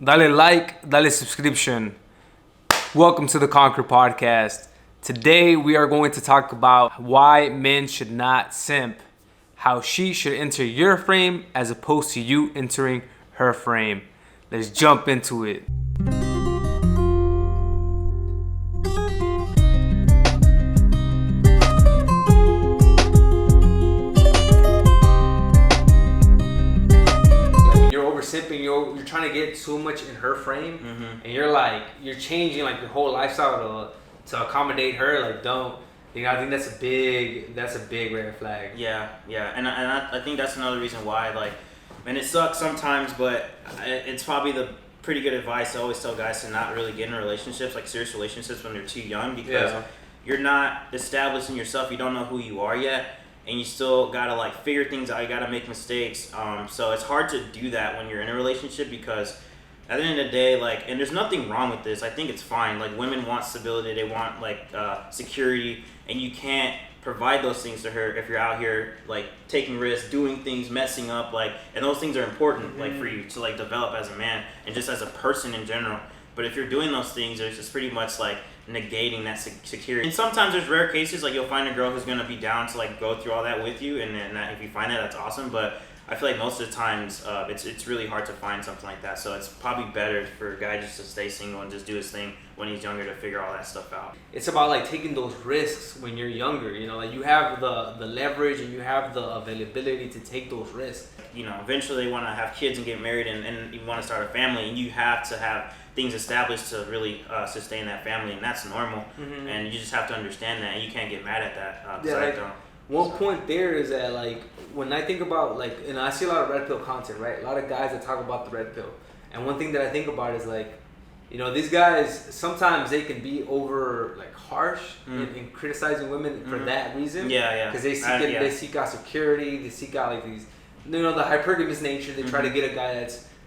Dale like, dale subscription. Welcome to the Conquer Podcast. Today we are going to talk about why men should not simp, how she should enter your frame as opposed to you entering her frame. Let's jump into it. Simping, you're trying to get so much in her frame, and you're changing like your whole lifestyle to accommodate her. Like, don't, I think that's a big red flag. Yeah, and I think that's another reason why, like, and it sucks sometimes, but it's probably the pretty good advice to always tell guys to not really get in relationships, like serious relationships, when they're too young, because you're not established in yourself. You don't know who you are yet. And you still gotta like figure things out. You gotta make mistakes. So it's hard to do that when you're in a relationship, because at the end of the day, like, and there's nothing wrong with this. I think it's fine. Like, women want stability. They want like security, and you can't provide those things to her if you're out here like taking risks, doing things, messing up. Like, and those things are important, like, for you to like develop as a man and just as a person in general. But if you're doing those things, there's just pretty much like negating that security. And sometimes there's rare cases, like, you'll find a girl who's going to be down to like go through all that with you, and that, if you find that, that's awesome. But I feel like most of the times it's really hard to find something like that. So it's probably better for a guy just to stay single and just do his thing when he's younger, to figure all that stuff out. It's about like taking those risks when you're younger. You know, like, you have the leverage and you have the availability to take those risks. You know, eventually they want to have kids and get married, and you want to start a family, and you have to have things established to really sustain that family, and that's normal. And you just have to understand that, and you can't get mad at that. One point there is that, like, when I think about, like, and I see a lot of red pill content, right? A lot of guys that talk about the red pill, and one thing that I think about is, like, you know, these guys, sometimes they can be over like harsh in criticizing women for that reason. Because they seek out security, they seek out like these, you know, the hypergamous nature. They try to get a guy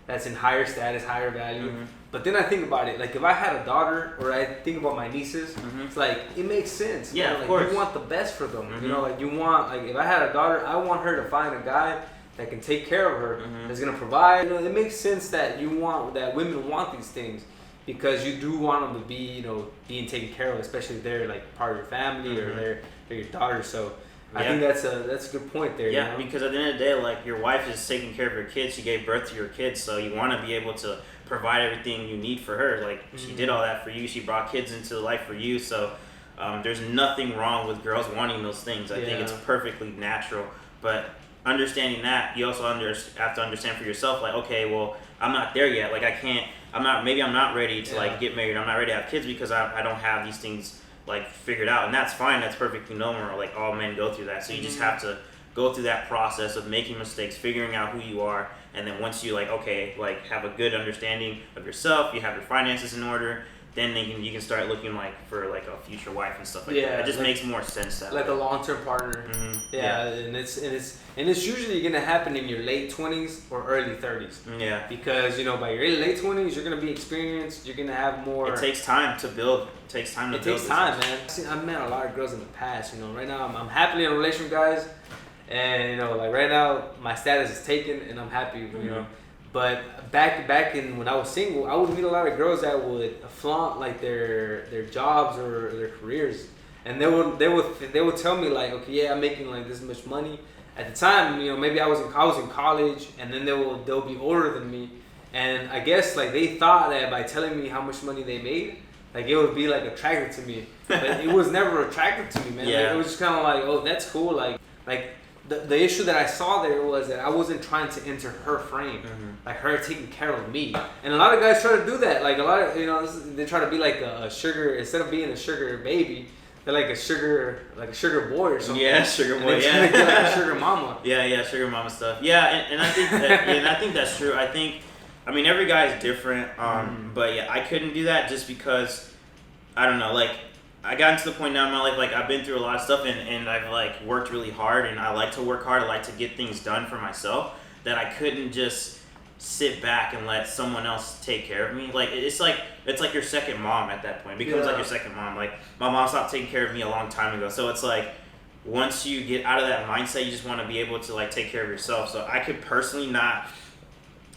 that's in higher status, higher value. But then I think about it, like, if I had a daughter, or I think about my nieces, it's like, it makes sense. Yeah, you know? of course. You want the best for them. You know, like, you want, like, if I had a daughter, I want her to find a guy that can take care of her, that's gonna provide. You know, it makes sense that women want these things, because you do want them to be, you know, being taken care of, especially if they're like part of your family, or they're your daughter. So I think that's a good point there. Yeah, you know? because at the end of the day, like, your wife is taking care of your kids. She gave birth to your kids, so you want to be able to provide everything you need for her. Like, she did all that for you. She brought kids into life for you. So there's nothing wrong with girls wanting those things. I think it's perfectly natural. But understanding that, you also have to understand for yourself, like, okay, well, I'm not there yet. Like, I'm not ready to like get married. I'm not ready to have kids, because I don't have these things like figured out, and that's fine. That's perfectly normal. Like, all men go through that. So you just have to go through that process of making mistakes, figuring out who you are, and then once you like, okay, like, have a good understanding of yourself, you have your finances in order, then you can start looking like for like a future wife and stuff like that. It just makes more sense that like way. a long-term partner. And it's usually gonna happen in your late 20s or early 30s. Because, you know, by your late 20s, you're gonna be experienced. You're gonna have more. It takes time to build. It takes time, man. I've met a lot of girls in the past. You know, right now I'm happily in a relationship with guys, and, you know, like, right now my status is taken, and I'm happy. You know. But back in when I was single, I would meet a lot of girls that would flaunt like their jobs or their careers, and they would tell me like, okay, yeah, I'm making like this much money. At the time, you know, maybe I was in college, and then they'll be older than me, and I guess like they thought that by telling me how much money they made, like, it would be like attractive to me, but it was never attractive to me, man. Like, it was just kind of like, oh, that's cool, like. The issue that I saw there was that I wasn't trying to enter her frame, like her taking care of me. And a lot of guys try to do that. Like, a lot of, you know, they try to be like a sugar, instead of being a sugar baby, they're like a sugar boy or something. Yeah, sugar boy. And they get like a sugar mama. Yeah, sugar mama stuff. Yeah, and I think that, and I think that's true. I mean, every guy is different. But yeah, I couldn't do that just because, I don't know, like, I got to the point now in my life, like, I've been through a lot of stuff, and I've like worked really hard, and I like to work hard. I like to get things done for myself, that I couldn't just sit back and let someone else take care of me. Like, it's like your second mom at that point. It becomes like your second mom. Like, my mom stopped taking care of me a long time ago. So it's like, once you get out of that mindset, you just want to be able to like take care of yourself. So I could personally not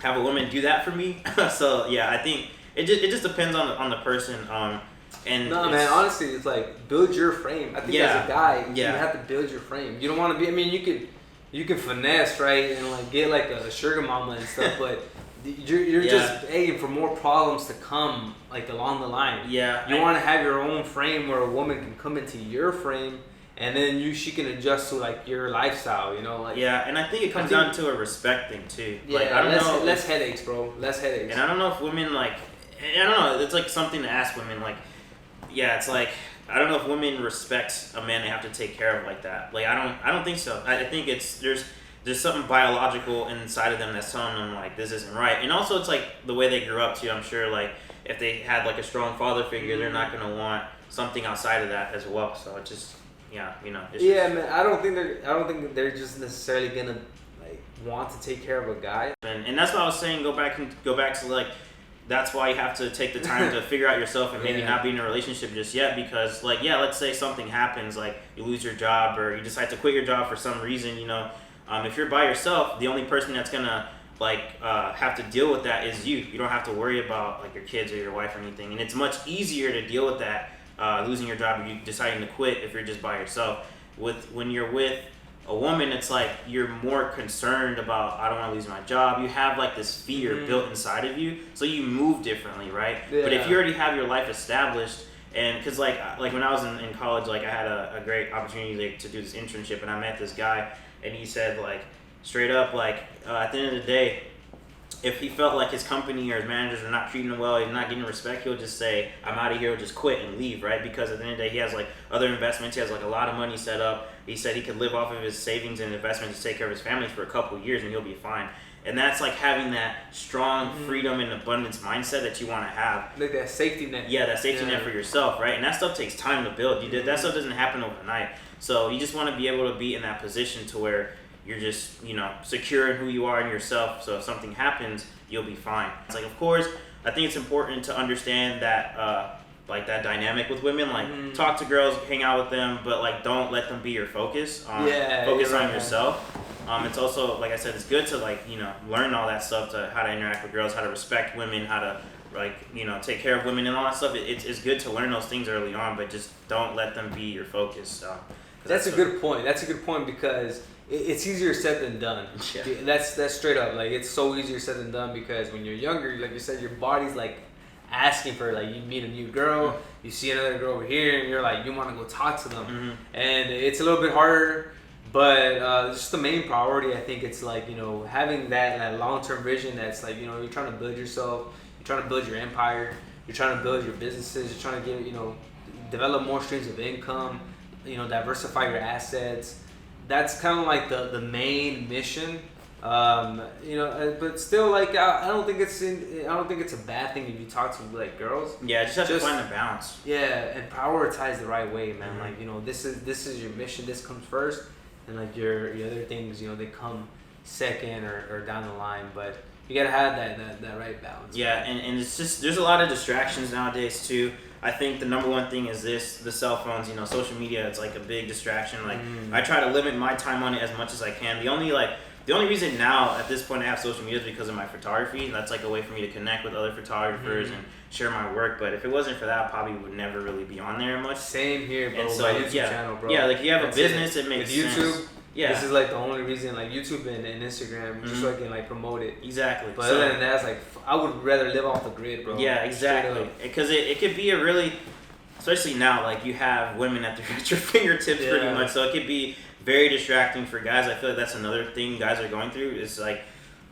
have a woman do that for me. So yeah, I think it just depends on the person. And no, man, honestly, it's like build your frame. I think as a guy, you have to build your frame. You don't want to be. I mean, you can finesse, right, and like get like a sugar mama and stuff, but you're just begging for more problems to come like along the line. Yeah, you want to have your own frame where a woman can come into your frame, and then she can adjust to like your lifestyle. You know, like and I think it comes down to a respect thing too. Yeah, like I don't know, less headaches, bro. Less headaches. And I don't know if women like. I don't know. It's like something to ask women. Like, yeah, it's like I don't know if women respect a man they have to take care of like that. Like I don't think so. I think it's there's something biological inside of them that's telling them like this isn't right. And also it's like the way they grew up too. I'm sure like if they had like a strong father figure, they're not gonna want something outside of that as well. So it just man. I don't think they're just necessarily gonna like want to take care of a guy. And that's what I was saying. Go back to like. That's why you have to take the time to figure out yourself and maybe not be in a relationship just yet, because like let's say something happens, like you lose your job or you decide to quit your job for some reason, if you're by yourself, the only person that's gonna have to deal with that is you. You don't have to worry about like your kids or your wife or anything, and it's much easier to deal with that losing your job or you deciding to quit if you're just by yourself. When you're with a woman, it's like you're more concerned about, I don't want to lose my job. You have like this fear built inside of you, so you move differently, right? But if you already have your life established, and because like when I was in college, like I had a great opportunity to do this internship, and I met this guy, and he said like straight up like at the end of the day, if he felt like his company or his managers are not treating him well, he's not getting respect, he'll just say, I'm out of here, he'll just quit and leave, right? Because at the end of the day, he has like other investments, he has like a lot of money set up. He said he could live off of his savings and investments to take care of his family for a couple of years and he'll be fine. And that's like having that strong freedom and abundance mindset that you want to have. Like that safety net. Yeah, that safety net for yourself, right? And that stuff takes time to build. That stuff doesn't happen overnight. So you just want to be able to be in that position to where you're just, secure in who you are and yourself. So if something happens, you'll be fine. It's like, of course, I think it's important to understand that, that dynamic with women. Like, talk to girls, hang out with them, but like, don't let them be your focus. Focus on yourself. It's also, like I said, it's good to learn all that stuff, to how to interact with girls, how to respect women, how to take care of women and all that stuff. It's good to learn those things early on, but just don't let them be your focus. So that's a good point. That's a good point because it's easier said than done. Yeah. That's straight up. Like, it's so easier said than done because when you're younger, like you said, your body's like asking for, like, you meet a new girl, you see another girl over here, and you're like, you want to go talk to them. And it's a little bit harder, but just the main priority, I think it's like, having that long-term vision that's like, you're trying to build yourself, you're trying to build your empire, you're trying to build your businesses, you're trying to get, develop more streams of income, diversify your assets. That's kind of like the main mission, but still, like, I don't think it's a bad thing if you talk to like girls. Yeah, just have to find the balance. Yeah, and prioritize the right way, man. Like, this is your mission. This comes first, and like your other things, they come second or down the line. But you gotta have that right balance. Yeah, and it's just, there's a lot of distractions nowadays too. I think the number one thing is the cell phones, social media. It's like a big distraction. Like, I try to limit my time on it as much as I can. The only reason now at this point I have social media is because of my photography. That's like a way for me to connect with other photographers and share my work. But if it wasn't for that, I probably would never really be on there much. Same here, bro. And so, my YouTube channel, bro. Yeah, like you have a business, it makes with YouTube, sense. Yeah. This is like the only reason, like YouTube and Instagram, just so I can like promote it. Exactly. But other than that, it's like I would rather live off the grid, bro. Yeah, exactly. Because it could be a really, especially now, like you have women at your fingertips pretty much, so it could be very distracting for guys. I feel like that's another thing guys are going through is like,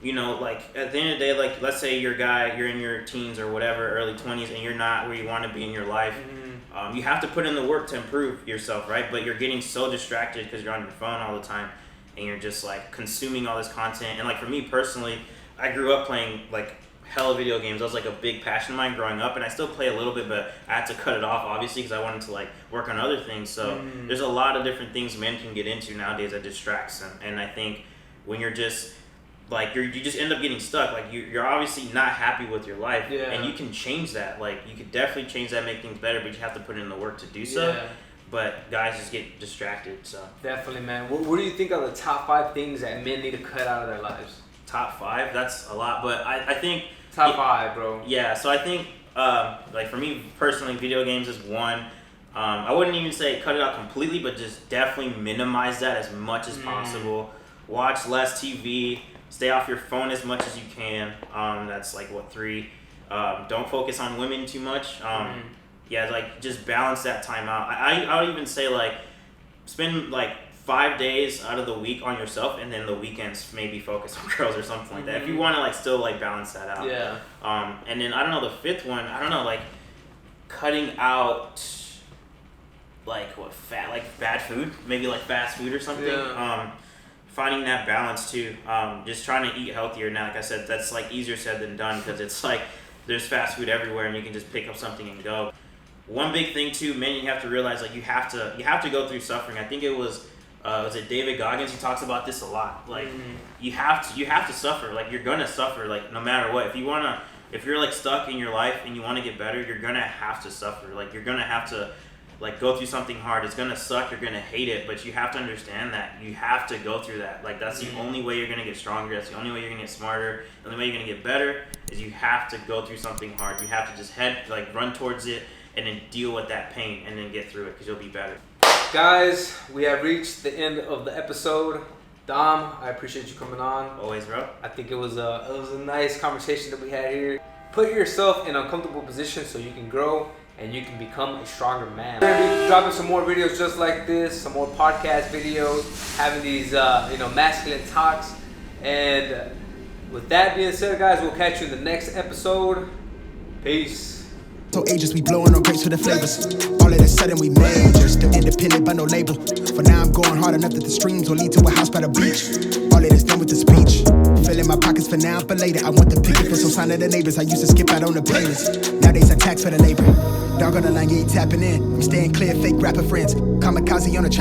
like at the end of the day, like let's say you're in your teens or whatever, early 20s, and you're not where you want to be in your life. You have to put in the work to improve yourself, right? But you're getting so distracted because you're on your phone all the time and you're just like consuming all this content. And like for me personally, I grew up playing like hella video games. That was like a big passion of mine growing up, and I still play a little bit, but I had to cut it off obviously because I wanted to like work on other things. So there's a lot of different things men can get into nowadays that distracts them. And I think when you're just like you just end up getting stuck. Like you're obviously not happy with your life, and you can change that. Like you could definitely change that, make things better, but you have to put in the work to do so. Yeah. But guys just get distracted. So definitely, man. What do you think are the top 5 things that men need to cut out of their lives? top 5. That's a lot, but I think top 5, bro. Yeah, so I think like for me personally, video games is one. I wouldn't even say cut it out completely, but just definitely minimize that as much as possible. Watch less TV. Stay off your phone as much as you can. That's like 3. Don't focus on women too much. Yeah, like just balance that time out. I would even say like spend like 5 days out of the week on yourself, and then the weekends maybe focus on girls or something like that. If you want to like still like balance that out. Yeah. And then I don't know, the 5th one, I don't know, like cutting out like bad food, maybe like fast food or something. Yeah. Finding that balance too. Just trying to eat healthier now. Like I said, that's like easier said than done, because it's like there's fast food everywhere and you can just pick up something and go. One big thing too, man, you have to realize like you have to go through suffering. I think it was it David Goggins? He talks about this a lot. Like you have to suffer. Like you're gonna suffer. Like no matter what. If you're like stuck in your life and you want to get better, you're gonna have to suffer. Like you're gonna have to like go through something hard. It's gonna suck. You're gonna hate it, but you have to understand that you have to go through that. Like that's the only way you're gonna get stronger. That's the only way you're gonna get smarter. The only way you're gonna get better is you have to go through something hard. You have to just run towards it and then deal with that pain and then get through it, because you'll be better. Guys, we have reached the end of the episode. Dom, I appreciate you coming on. Always, bro. I think it was a nice conversation that we had here. Put yourself in uncomfortable positions so you can grow and you can become a stronger man. We're gonna be dropping some more videos just like this, some more podcast videos, having these masculine talks. And with that being said, guys, we'll catch you in the next episode. Peace. So ages, we blowing on grapes for the flavors. All of a sudden we major, still independent but no label. For now I'm going hard enough that the streams will lead to a house by the beach. All of this done with the speech. Filling my pockets for now, for later. I want the picket for some sign of the neighbors. I used to skip out on the payments. Nowadays I tax for the labor. Dog on the line, yeah, he tapping in. I'm staying clear, fake rapper friends. Kamikaze on the track.